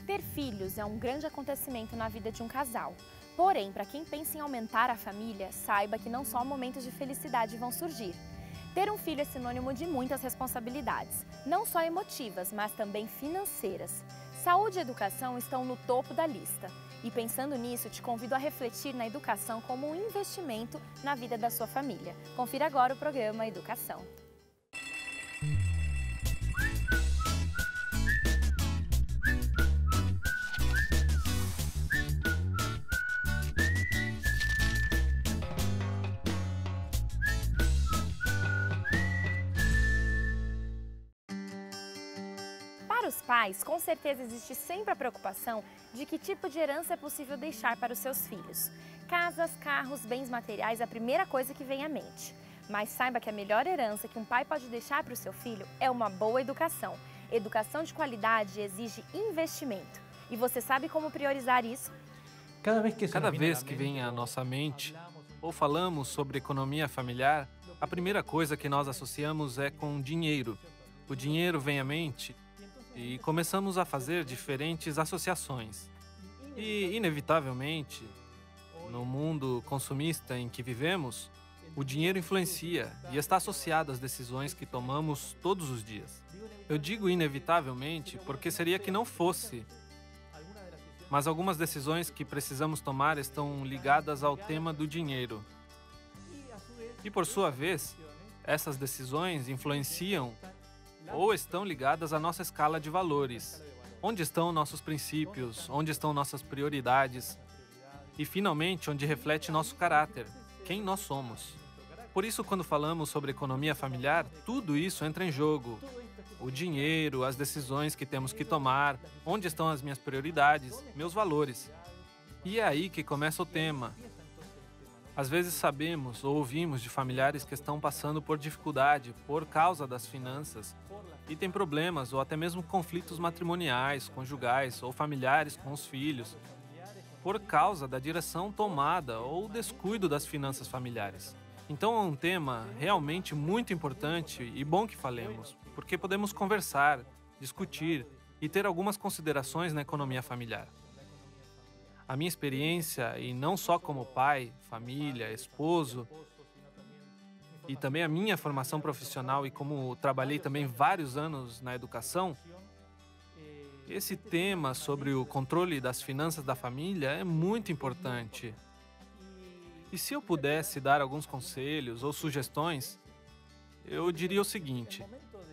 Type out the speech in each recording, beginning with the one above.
Ter filhos é um grande acontecimento na vida de um casal. Porém, para quem pensa em aumentar a família, saiba que não só momentos de felicidade vão surgir. Ter um filho é sinônimo de muitas responsabilidades, não só emotivas, mas também financeiras. Saúde e educação estão no topo da lista. E pensando nisso, te convido a refletir na educação como um investimento na vida da sua família. Confira agora o programa Educação. Para os pais, com certeza existe sempre a preocupação de que tipo de herança é possível deixar para os seus filhos. Casas, carros, bens materiais é a primeira coisa que vem à mente. Mas saiba que a melhor herança que um pai pode deixar para o seu filho é uma boa educação. Educação de qualidade exige investimento. E você sabe como priorizar isso? Cada vez que vem à nossa mente ou falamos sobre economia familiar, a primeira coisa que nós associamos é com dinheiro. O dinheiro vem à mente e começamos a fazer diferentes associações. E, inevitavelmente, no mundo consumista em que vivemos, o dinheiro influencia e está associado às decisões que tomamos todos os dias. Eu digo inevitavelmente porque seria que não fosse. Mas algumas decisões que precisamos tomar estão ligadas ao tema do dinheiro. E, por sua vez, essas decisões influenciam ou estão ligadas à nossa escala de valores. Onde estão nossos princípios? Onde estão nossas prioridades? E, finalmente, onde reflete nosso caráter, quem nós somos. Por isso, quando falamos sobre economia familiar, tudo isso entra em jogo. O dinheiro, as decisões que temos que tomar, onde estão as minhas prioridades, meus valores. E é aí que começa o tema. Às vezes sabemos ou ouvimos de familiares que estão passando por dificuldade por causa das finanças e têm problemas ou até mesmo conflitos matrimoniais, conjugais ou familiares com os filhos por causa da direção tomada ou descuido das finanças familiares. Então é um tema realmente muito importante e bom que falemos, porque podemos conversar, discutir e ter algumas considerações na economia familiar. A minha experiência, e não só como pai, família, esposo, e também a minha formação profissional e como trabalhei também vários anos na educação, esse tema sobre o controle das finanças da família é muito importante. E se eu pudesse dar alguns conselhos ou sugestões, eu diria o seguinte: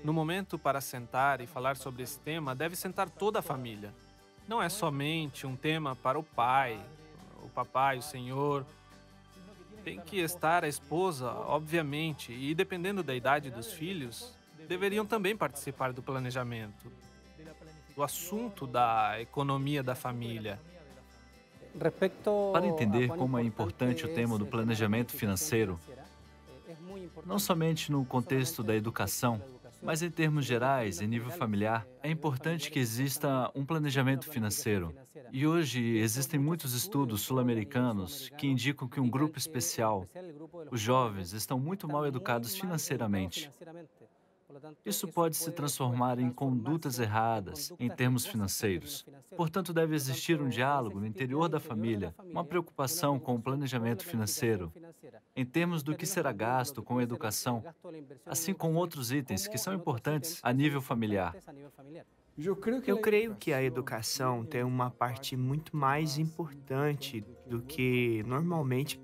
no momento para sentar e falar sobre esse tema, deve sentar toda a família. Não é somente um tema para o pai, o papai, o senhor. Tem que estar a esposa, obviamente, e dependendo da idade dos filhos, deveriam também participar do planejamento, do assunto da economia da família. Para entender como é importante o tema do planejamento financeiro, não somente no contexto da educação, mas em termos gerais, em nível familiar, é importante que exista um planejamento financeiro. E hoje existem muitos estudos sul-americanos que indicam que um grupo especial, os jovens, estão muito mal educados financeiramente. Isso pode se transformar em condutas erradas em termos financeiros. Portanto, deve existir um diálogo no interior da família, uma preocupação com o planejamento financeiro, em termos do que será gasto com a educação, assim como outros itens que são importantes a nível familiar. Eu creio que a educação tem uma parte muito mais importante do que normalmente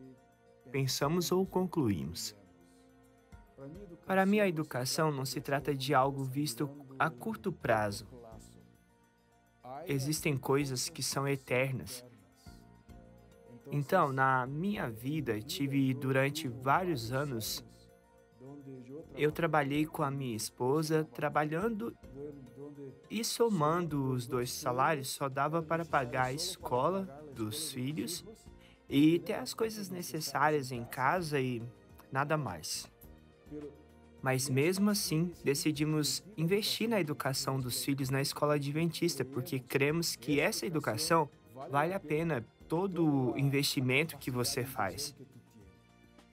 pensamos ou concluímos. Para mim, a educação não se trata de algo visto a curto prazo. Existem coisas que são eternas. Então, na minha vida, durante vários anos, eu trabalhei com a minha esposa, trabalhando e somando os dois salários, só dava para pagar a escola dos filhos e ter as coisas necessárias em casa e nada mais. Mas mesmo assim, decidimos investir na educação dos filhos na escola adventista, porque cremos que essa educação vale a pena todo o investimento que você faz.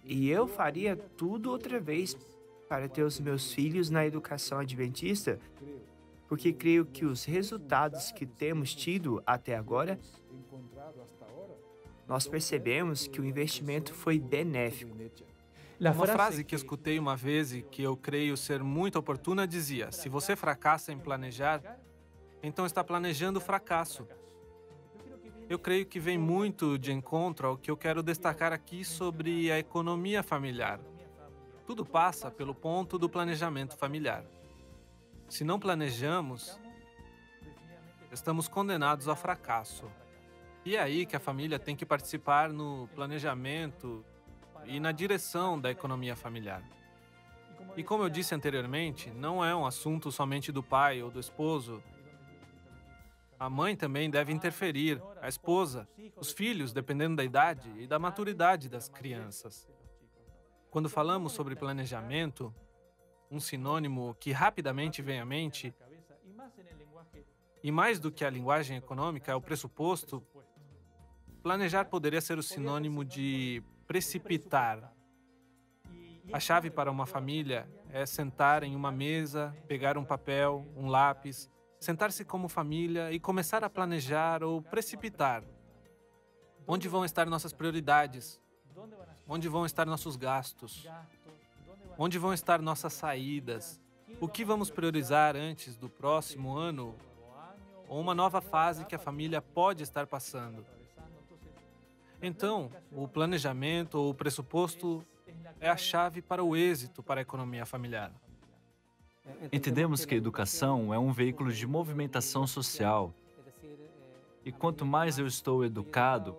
E eu faria tudo outra vez para ter os meus filhos na educação adventista, porque creio que os resultados que temos tido até agora, nós percebemos que o investimento foi benéfico. Uma frase que escutei uma vez e que eu creio ser muito oportuna dizia: se você fracassa em planejar, então está planejando fracasso. Eu creio que vem muito de encontro ao que eu quero destacar aqui sobre a economia familiar. Tudo passa pelo ponto do planejamento familiar. Se não planejamos, estamos condenados ao fracasso. E é aí que a família tem que participar no planejamento e na direção da economia familiar. E como eu disse anteriormente, não é um assunto somente do pai ou do esposo. A mãe também deve interferir, a esposa, os filhos, dependendo da idade e da maturidade das crianças. Quando falamos sobre planejamento, um sinônimo que rapidamente vem à mente, e mais do que a linguagem econômica, é o pressuposto, planejar poderia ser o sinônimo de precipitar. A chave para uma família é sentar em uma mesa, pegar um papel, um lápis, sentar-se como família e começar a planejar ou precipitar. Onde vão estar nossas prioridades? Onde vão estar nossos gastos? Onde vão estar nossas saídas? O que vamos priorizar antes do próximo ano ou uma nova fase que a família pode estar passando? Então, o planejamento ou o pressuposto é a chave para o êxito para a economia familiar. Entendemos que a educação é um veículo de movimentação social. E quanto mais eu estou educado,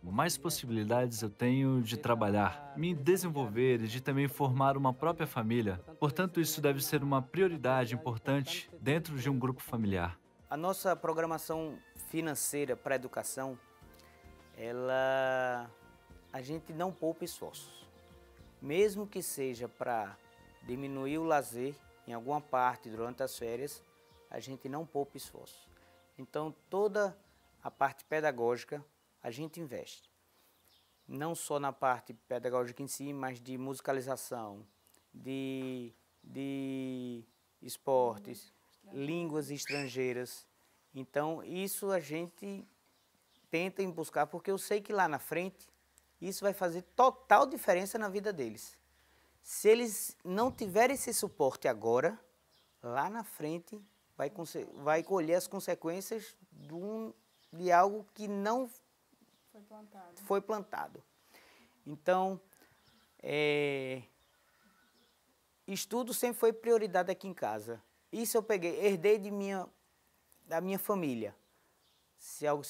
mais possibilidades eu tenho de trabalhar, me desenvolver e de também formar uma própria família. Portanto, isso deve ser uma prioridade importante dentro de um grupo familiar. A nossa programação financeira para a educação, a gente não poupa esforços. Mesmo que seja para diminuir o lazer em alguma parte durante as férias, a gente não poupa esforços. Então, toda a parte pedagógica a gente investe. Não só na parte pedagógica em si, mas de musicalização, de esportes, línguas estrangeiras. Então, isso a gente tenta buscar, porque eu sei que lá na frente, isso vai fazer total diferença na vida deles. Se eles não tiverem esse suporte agora, lá na frente vai colher as consequências de algo que não foi plantado. Então, estudo sempre foi prioridade aqui em casa. Isso eu herdei da minha família. Se eu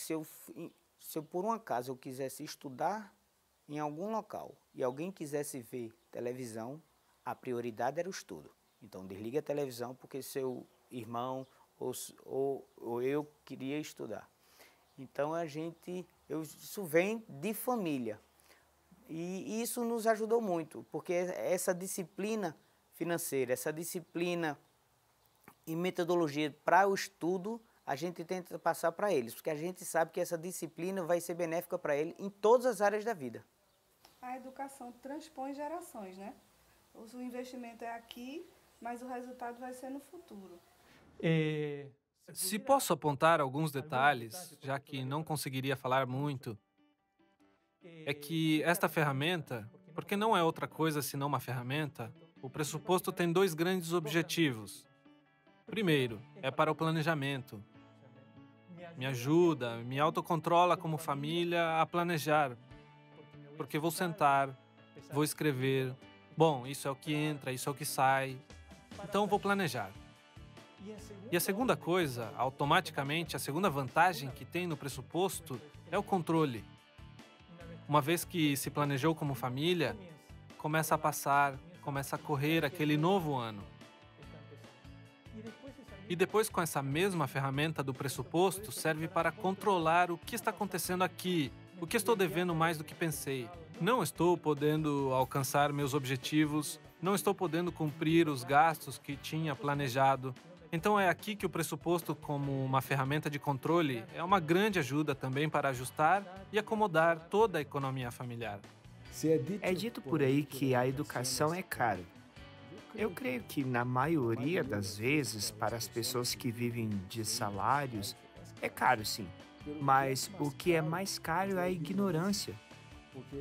por um acaso eu quisesse estudar em algum local e alguém quisesse ver televisão, a prioridade era o estudo. Então, desliga a televisão porque seu irmão ou eu queria estudar. Então, isso vem de família. E isso nos ajudou muito, porque essa disciplina financeira, essa disciplina e metodologia para o estudo, a gente tenta passar para eles, porque a gente sabe que essa disciplina vai ser benéfica para ele em todas as áreas da vida. A educação transpõe gerações, né? O investimento é aqui, mas o resultado vai ser no futuro. Se posso apontar alguns detalhes, já que não conseguiria falar muito, é que esta ferramenta, porque não é outra coisa senão uma ferramenta, o pressuposto tem dois grandes objetivos. Primeiro, é para o planejamento. Me ajuda, me autocontrola como família a planejar, porque vou sentar, vou escrever, bom, isso é o que entra, isso é o que sai, então vou planejar. E a segunda coisa, automaticamente, a segunda vantagem que tem no pressuposto é o controle. Uma vez que se planejou como família, começa a passar, começa a correr aquele novo ano. E depois, com essa mesma ferramenta do pressuposto, serve para controlar o que está acontecendo aqui, o que estou devendo mais do que pensei. Não estou podendo alcançar meus objetivos, não estou podendo cumprir os gastos que tinha planejado. Então é aqui que o pressuposto, como uma ferramenta de controle, é uma grande ajuda também para ajustar e acomodar toda a economia familiar. É dito por aí que a educação é cara. Eu creio que, na maioria das vezes, para as pessoas que vivem de salários, é caro sim. Mas o que é mais caro é a ignorância.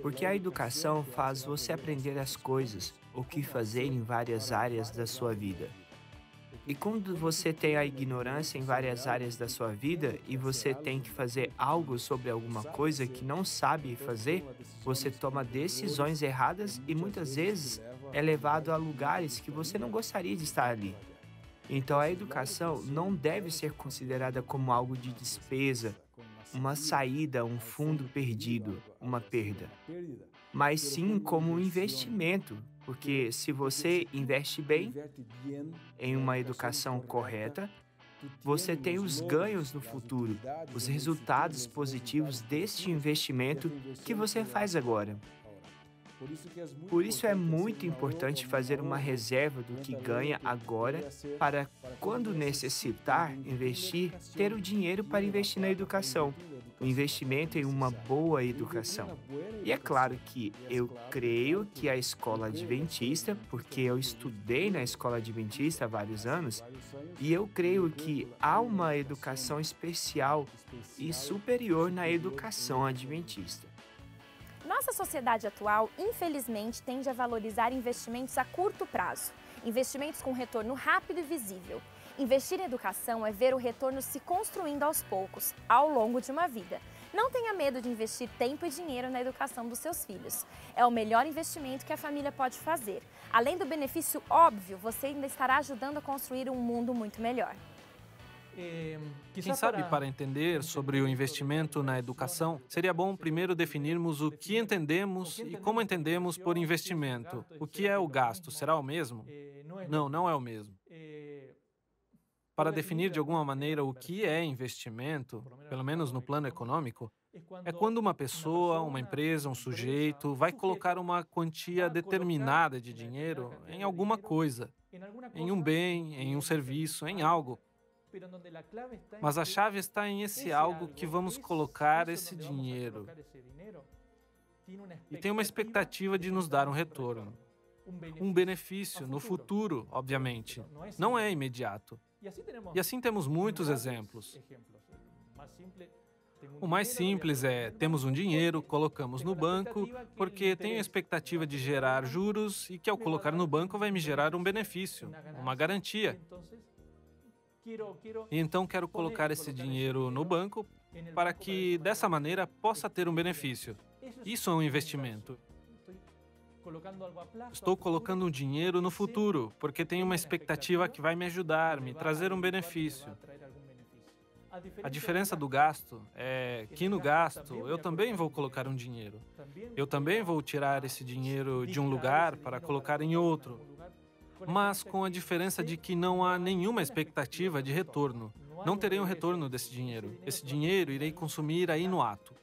Porque a educação faz você aprender as coisas, o que fazer em várias áreas da sua vida. E quando você tem a ignorância em várias áreas da sua vida e você tem que fazer algo sobre alguma coisa que não sabe fazer, você toma decisões erradas e muitas vezes é levado a lugares que você não gostaria de estar ali. Então a educação não deve ser considerada como algo de despesa, uma saída, um fundo perdido, uma perda, mas sim como um investimento, porque se você investe bem em uma educação correta, você tem os ganhos no futuro, os resultados positivos deste investimento que você faz agora. Por isso é muito importante fazer uma reserva do que ganha agora para, quando necessitar investir, ter o dinheiro para investir na educação, o investimento em uma boa educação. E é claro que eu creio que a escola adventista, porque eu estudei na escola adventista há vários anos, e eu creio que há uma educação especial e superior na educação adventista. Nossa sociedade atual, infelizmente, tende a valorizar investimentos a curto prazo, investimentos com retorno rápido e visível. Investir em educação é ver o retorno se construindo aos poucos, ao longo de uma vida. Não tenha medo de investir tempo e dinheiro na educação dos seus filhos. É o melhor investimento que a família pode fazer. Além do benefício óbvio, você ainda estará ajudando a construir um mundo muito melhor. Quem sabe, para entender sobre o investimento na educação, seria bom primeiro definirmos o que entendemos e como entendemos por investimento. O que é o gasto? Será o mesmo? Não, não é o mesmo. Para definir de alguma maneira o que é investimento, pelo menos no plano econômico, é quando uma pessoa, uma empresa, um sujeito vai colocar uma quantia determinada de dinheiro em alguma coisa, em um bem, em um serviço, em algo. Mas a chave está em esse algo que vamos colocar esse dinheiro. E tem uma expectativa de nos dar um retorno. Um benefício no futuro, obviamente. Não é imediato. E assim temos muitos exemplos. O mais simples é, temos um dinheiro, colocamos no banco, porque tenho a expectativa de gerar juros e que ao colocar no banco vai me gerar um benefício, uma garantia. E então quero colocar esse dinheiro no banco para que, dessa maneira, possa ter um benefício. Isso é um investimento. Estou colocando um dinheiro no futuro, porque tenho uma expectativa que vai me ajudar, me trazer um benefício. A diferença do gasto é que no gasto eu também vou colocar um dinheiro. Eu também vou tirar esse dinheiro de um lugar para colocar em outro. Mas com a diferença de que não há nenhuma expectativa de retorno. Não terei um retorno desse dinheiro. Esse dinheiro irei consumir aí no ato.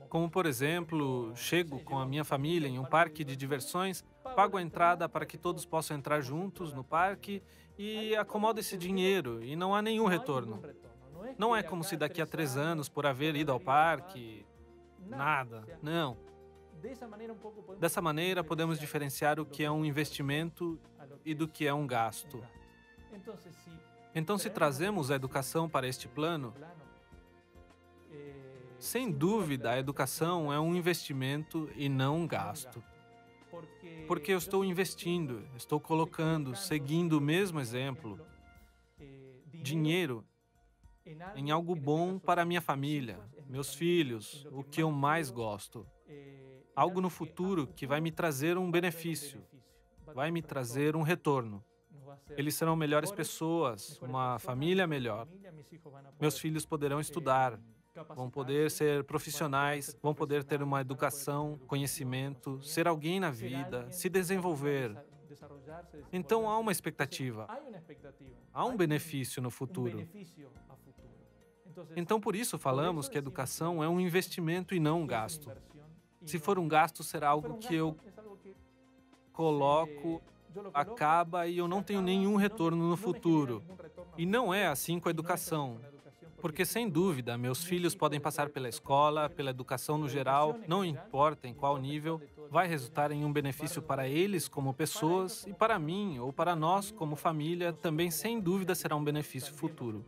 Como, por exemplo, chego com a minha família em um parque de diversões, pago a entrada para que todos possam entrar juntos no parque e acomodo esse dinheiro e não há nenhum retorno. Não é como se daqui a 3 anos, por haver ido ao parque, nada. Não. Dessa maneira, podemos diferenciar o que é um investimento e do que é um gasto. Então, se trazemos a educação para este plano, sem dúvida, a educação é um investimento e não um gasto. Porque eu estou investindo, estou colocando, seguindo o mesmo exemplo, dinheiro em algo bom para a minha família, meus filhos, o que eu mais gosto. Algo no futuro que vai me trazer um benefício, vai me trazer um retorno. Eles serão melhores pessoas, uma família melhor. Meus filhos poderão estudar, vão poder ser profissionais, vão poder ter uma educação, conhecimento, ser alguém na vida, se desenvolver. Então há uma expectativa, há um benefício no futuro. Então por isso falamos que a educação é um investimento e não um gasto. Se for um gasto, será algo que eu coloco, acaba e eu não tenho nenhum retorno no futuro. E não é assim com a educação. Porque, sem dúvida, meus filhos podem passar pela escola, pela educação no geral, não importa em qual nível, vai resultar em um benefício para eles como pessoas e para mim ou para nós como família também sem dúvida será um benefício futuro.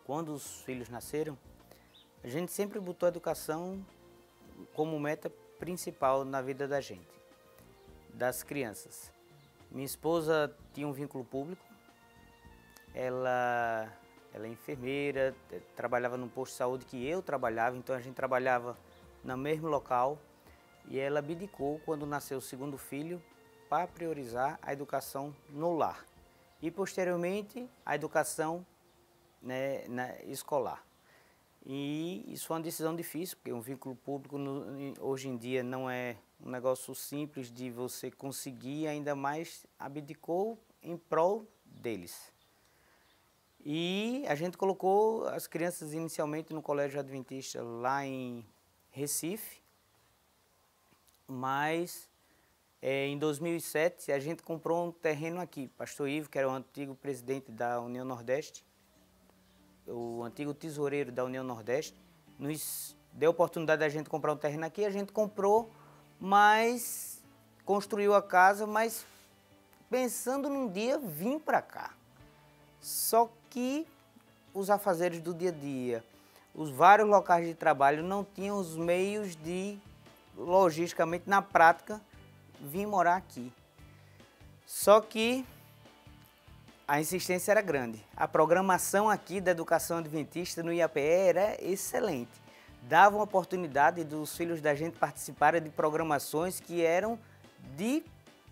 Quando os filhos nasceram, a gente sempre botou a educação como meta principal na vida da gente, das crianças. Minha esposa tinha um vínculo público, ela é enfermeira, trabalhava num posto de saúde que eu trabalhava, então a gente trabalhava no mesmo local, e ela abdicou quando nasceu o segundo filho para priorizar a educação no lar e posteriormente a educação, né, escolar. E isso foi uma decisão difícil, porque um vínculo público hoje em dia não é um negócio simples de você conseguir, ainda mais abdicou em prol deles. E a gente colocou as crianças inicialmente no Colégio Adventista lá em Recife, mas em 2007 a gente comprou um terreno aqui. Pastor Ivo, que era o antigo presidente da União Nordeste, o antigo tesoureiro da União Nordeste, nos deu a oportunidade da gente comprar um terreno aqui. A gente comprou, mas construiu a casa, mas pensando num dia vir para cá. Só que os afazeres do dia a dia, os vários locais de trabalho não tinham os meios de, logisticamente, na prática, vir morar aqui. Só que a insistência era grande. A programação aqui da educação adventista no IAPE era excelente. Dava uma oportunidade dos filhos da gente participarem de programações que eram de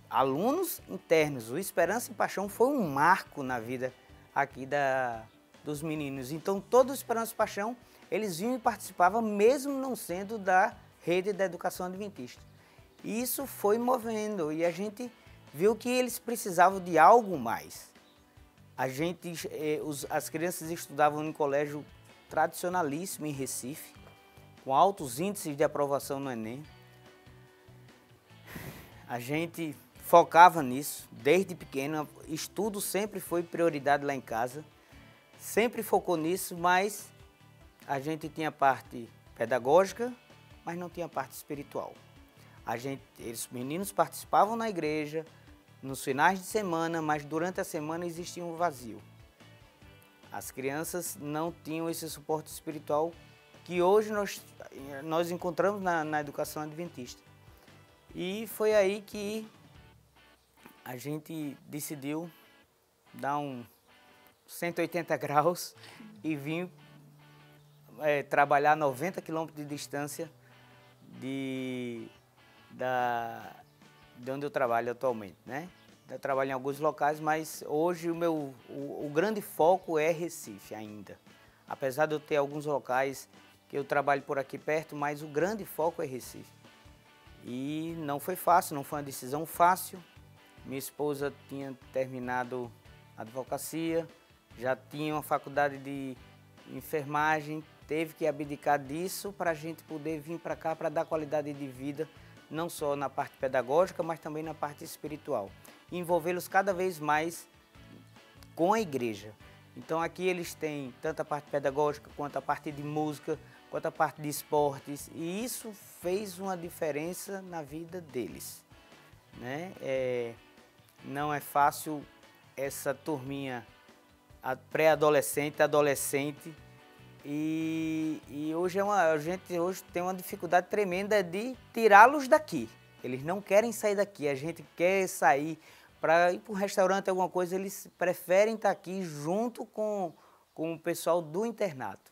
alunos internos. O Esperança e Paixão foi um marco na vida aqui dos meninos. Então, todo o Esperança e Paixão, eles vinham e participavam, mesmo não sendo da rede da educação adventista. E isso foi movendo e a gente viu que eles precisavam de algo mais. As crianças estudavam em um colégio tradicionalíssimo em Recife, com altos índices de aprovação no Enem. A gente focava nisso desde pequeno, estudo sempre foi prioridade lá em casa, sempre focou nisso, mas a gente tinha parte pedagógica, mas não tinha parte espiritual. Os meninos participavam na igreja, nos finais de semana, mas durante a semana existia um vazio. As crianças não tinham esse suporte espiritual que hoje nós encontramos na educação adventista. E foi aí que a gente decidiu dar um 180 graus e vir trabalhar 90 quilômetros de distância de onde eu trabalho atualmente, né? Eu trabalho em alguns locais, mas hoje o grande foco é Recife ainda. Apesar de eu ter alguns locais que eu trabalho por aqui perto, mas o grande foco é Recife. E não foi fácil, não foi uma decisão fácil. Minha esposa tinha terminado a advocacia, já tinha uma faculdade de enfermagem, teve que abdicar disso para a gente poder vir para cá para dar qualidade de vida, não só na parte pedagógica, mas também na parte espiritual. E envolvê-los cada vez mais com a igreja. Então aqui eles têm tanto a parte pedagógica, quanto a parte de música, quanto a parte de esportes, e isso fez uma diferença na vida deles, né? Não é fácil essa turminha pré-adolescente, adolescente, e hoje a gente hoje tem uma dificuldade tremenda de tirá-los daqui. Eles não querem sair daqui, a gente quer sair para ir para um restaurante, alguma coisa, eles preferem estar aqui junto com o pessoal do internato.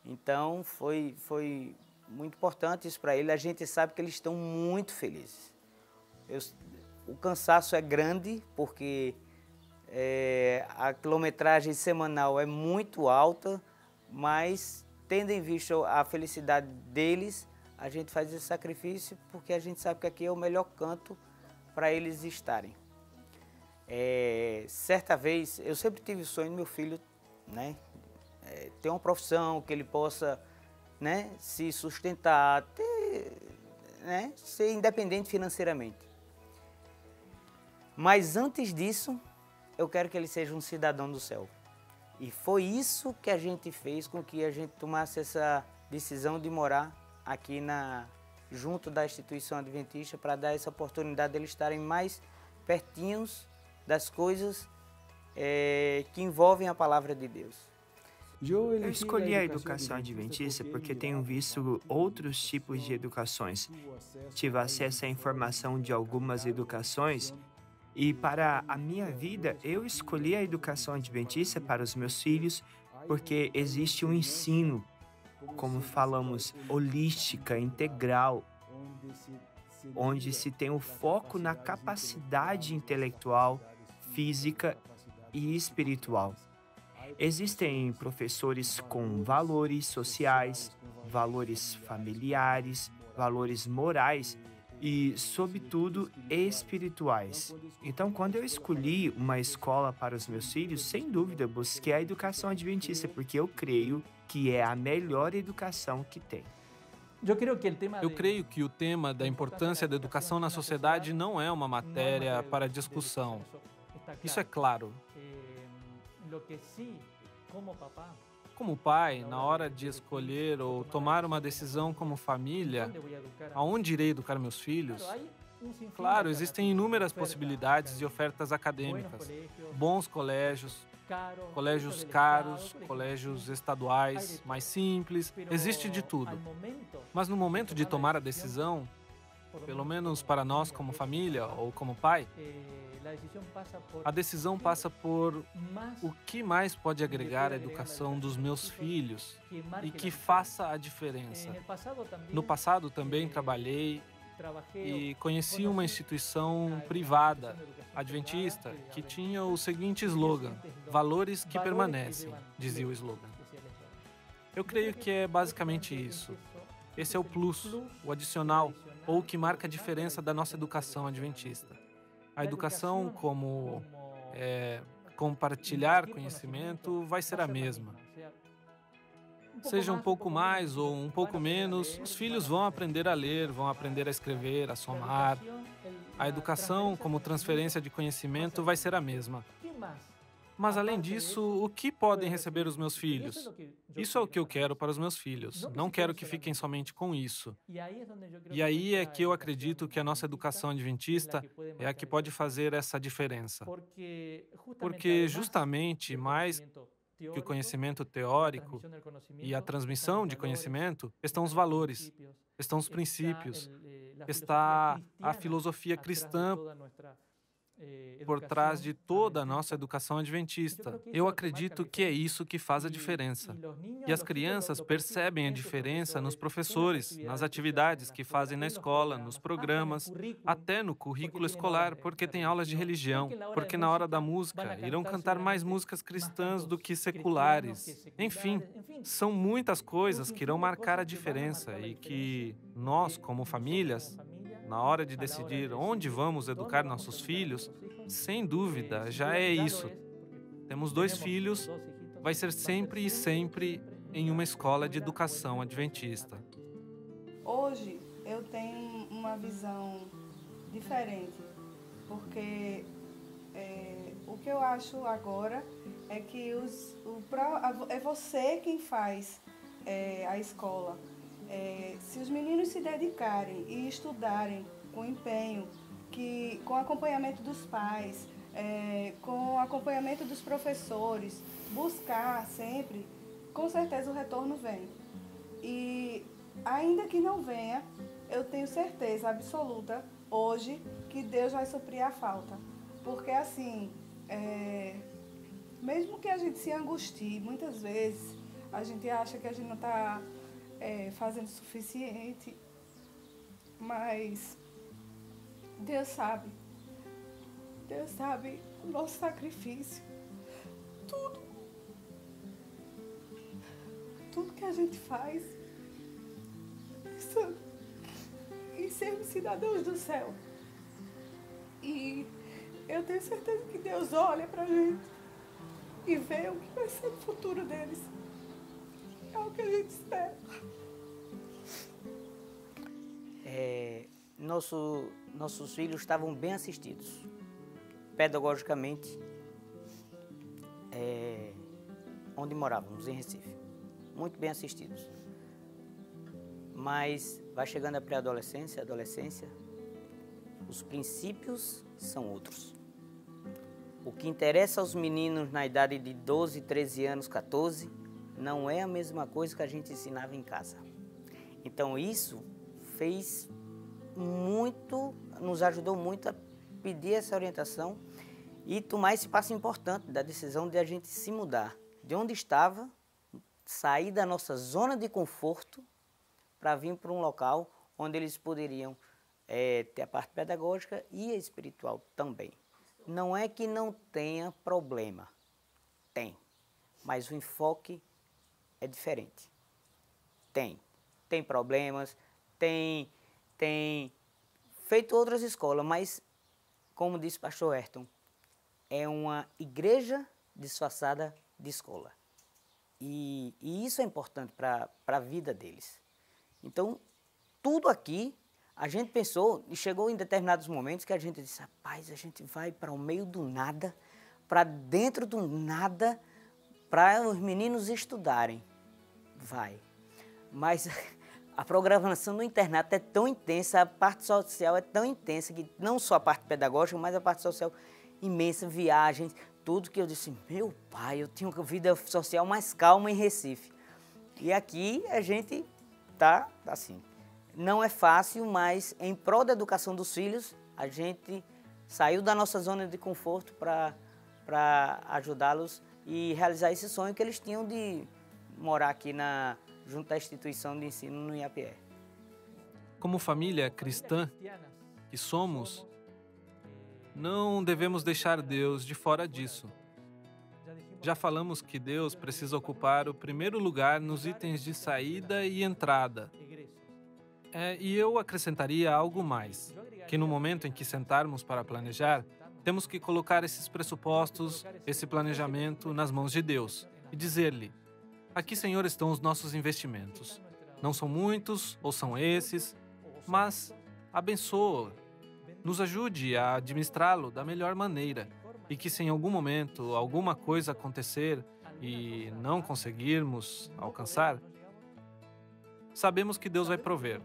Então foi muito importante isso para eles, a gente sabe que eles estão muito felizes. O cansaço é grande porque a quilometragem semanal é muito alta, mas tendo em vista a felicidade deles, a gente faz esse sacrifício porque a gente sabe que aqui é o melhor canto para eles estarem. Certa vez, eu sempre tive o sonho do meu filho, né, ter uma profissão que ele possa, né, se sustentar, né, ser independente financeiramente. Mas antes disso, eu quero que ele seja um cidadão do céu. E foi isso que a gente fez com que a gente tomasse essa decisão de morar aqui junto da instituição adventista para dar essa oportunidade de eles estarem mais pertinhos das coisas que envolvem a palavra de Deus. Eu escolhi a educação adventista porque tenho visto outros tipos de educações. Tive acesso à informação de algumas educações e para a minha vida eu escolhi a educação adventista para os meus filhos porque existe um ensino, como falamos, holística, integral, onde se tem o foco na capacidade intelectual, física e espiritual. Existem professores com valores sociais, valores familiares, valores morais e, sobretudo, espirituais. Então, quando eu escolhi uma escola para os meus filhos, sem dúvida, busquei a educação adventista, porque eu creio que é a melhor educação que tem. Eu creio que o tema da importância da educação na sociedade não é uma matéria para discussão. Isso é claro. Como pai, na hora de escolher ou tomar uma decisão como família, aonde irei educar meus filhos? Claro, existem inúmeras possibilidades de ofertas acadêmicas, bons colégios, colégios caros, colégios estaduais, mais simples, existe de tudo. Mas no momento de tomar a decisão, pelo menos para nós como família ou como pai, a decisão passa por o que mais pode agregar à educação dos meus filhos e que faça a diferença. No passado também trabalhei e conheci uma instituição privada, adventista, que tinha o seguinte slogan: valores que permanecem, dizia o slogan. Eu creio que é basicamente isso. Esse é o plus, o adicional, ou o que marca a diferença da nossa educação adventista. A educação como compartilhar conhecimento vai ser a mesma. Seja um pouco mais ou um pouco menos, os filhos vão aprender a ler, vão aprender a escrever, a somar. A educação como transferência de conhecimento vai ser a mesma. Mas, além disso, o que podem receber os meus filhos? Isso é o que eu quero para os meus filhos. Não quero que fiquem somente com isso. E aí é que eu acredito que a nossa educação adventista é a que pode fazer essa diferença. Porque, justamente, mais que o conhecimento teórico e a transmissão de conhecimento, estão os valores, estão os princípios, está a filosofia cristã por trás de toda a nossa educação adventista. Eu acredito que é isso que faz a diferença. E as crianças percebem a diferença nos professores, nas atividades que fazem na escola, nos programas, até no currículo escolar, porque tem aulas de religião, porque na hora da música irão cantar mais músicas cristãs do que seculares. Enfim, são muitas coisas que irão marcar a diferença e que nós, como famílias, na hora de decidir onde vamos educar nossos filhos, sem dúvida, já é isso. Temos 2 filhos, vai ser sempre e sempre em uma escola de educação adventista. Hoje eu tenho uma visão diferente, porque o que eu acho agora é que é você quem faz a escola. Se os meninos se dedicarem e estudarem com empenho, com acompanhamento dos pais, com acompanhamento dos professores, buscar sempre, com certeza o retorno vem. E ainda que não venha, eu tenho certeza absoluta hoje que Deus vai suprir a falta. Porque assim, mesmo que a gente se angustie, muitas vezes a gente acha que a gente não está fazendo o suficiente, mas Deus sabe o nosso sacrifício, tudo que a gente faz em sermos cidadãos do céu. E eu tenho certeza que Deus olha pra gente e vê o que vai ser o futuro deles. É o que a gente espera. Nossos filhos estavam bem assistidos, pedagogicamente, onde morávamos, em Recife. Muito bem assistidos. mas vai chegando a pré-adolescência, adolescência, os princípios são outros. O que interessa aos meninos na idade de 12, 13 anos, 14, não é a mesma coisa que a gente ensinava em casa. Então isso fez muito, nos ajudou muito a pedir essa orientação e tomar esse passo importante da decisão de a gente se mudar de onde estava, sair da nossa zona de conforto para vir para um local onde eles poderiam ter a parte pedagógica e a espiritual também. Não é que não tenha problema, tem, mas o enfoque é diferente. Tem problemas, tem feito outras escolas, mas, como disse o pastor Ayrton, é uma igreja disfarçada de escola. E isso é importante para a vida deles. Então, tudo aqui, a gente pensou, e chegou em determinados momentos que a gente disse, rapaz, a gente vai para o meio do nada, para dentro do nada, para os meninos estudarem. Vai. Mas a programação no internato é tão intensa, a parte social é tão intensa, que não só a parte pedagógica, mas a parte social imensa, viagens, tudo que eu disse, meu pai, eu tinha uma vida social mais calma em Recife. E aqui a gente tá assim. Não é fácil, mas em prol da educação dos filhos, a gente saiu da nossa zona de conforto para ajudá-los e realizar esse sonho que eles tinham de morar aqui junto à instituição de ensino no IAPE. Como família cristã que somos, não devemos deixar Deus de fora disso. Já falamos que Deus precisa ocupar o primeiro lugar nos itens de saída e entrada. E eu acrescentaria algo mais, que no momento em que sentarmos para planejar, temos que colocar esses pressupostos, esse planejamento nas mãos de Deus e dizer-lhe, aqui, Senhor, estão os nossos investimentos. Não são muitos, ou são esses, mas abençoa, nos ajude a administrá-lo da melhor maneira e que se em algum momento alguma coisa acontecer e não conseguirmos alcançar, sabemos que Deus vai prover.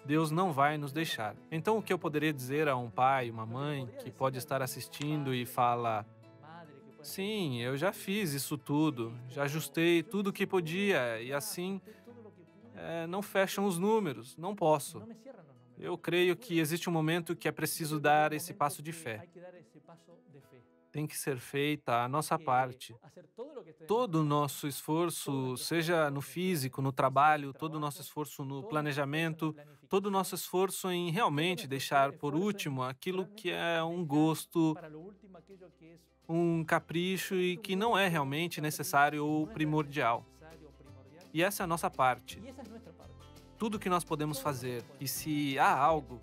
Deus não vai nos deixar. Então, o que eu poderia dizer a um pai, uma mãe que pode estar assistindo e fala, sim, eu já fiz isso tudo, já ajustei tudo o que podia e assim não fecham os números, não posso. Eu creio que existe um momento que é preciso dar esse passo de fé. Tem que ser feita a nossa parte. Todo o nosso esforço, seja no físico, no trabalho, todo o nosso esforço no planejamento, todo o nosso esforço em realmente deixar por último aquilo que é um gosto, um capricho e que não é realmente necessário ou primordial. E essa é a nossa parte. Tudo que nós podemos fazer. E se há algo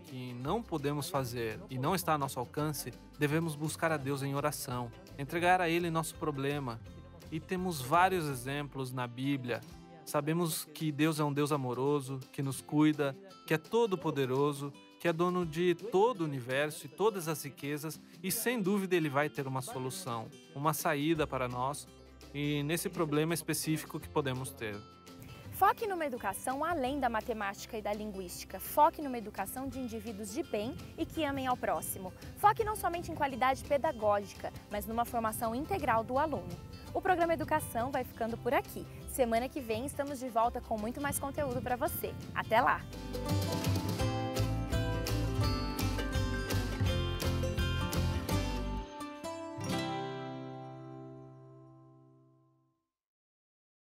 que não podemos fazer e não está a nosso alcance, devemos buscar a Deus em oração, entregar a Ele nosso problema. E temos vários exemplos na Bíblia. Sabemos que Deus é um Deus amoroso, que nos cuida, que é todo-poderoso, que é dono de todo o universo e todas as riquezas, e sem dúvida Ele vai ter uma solução, uma saída para nós e nesse problema específico que podemos ter. Foque numa educação além da matemática e da linguística. Foque numa educação de indivíduos de bem e que amem ao próximo. Foque não somente em qualidade pedagógica, mas numa formação integral do aluno. O programa Educação vai ficando por aqui. Semana que vem estamos de volta com muito mais conteúdo para você. Até lá!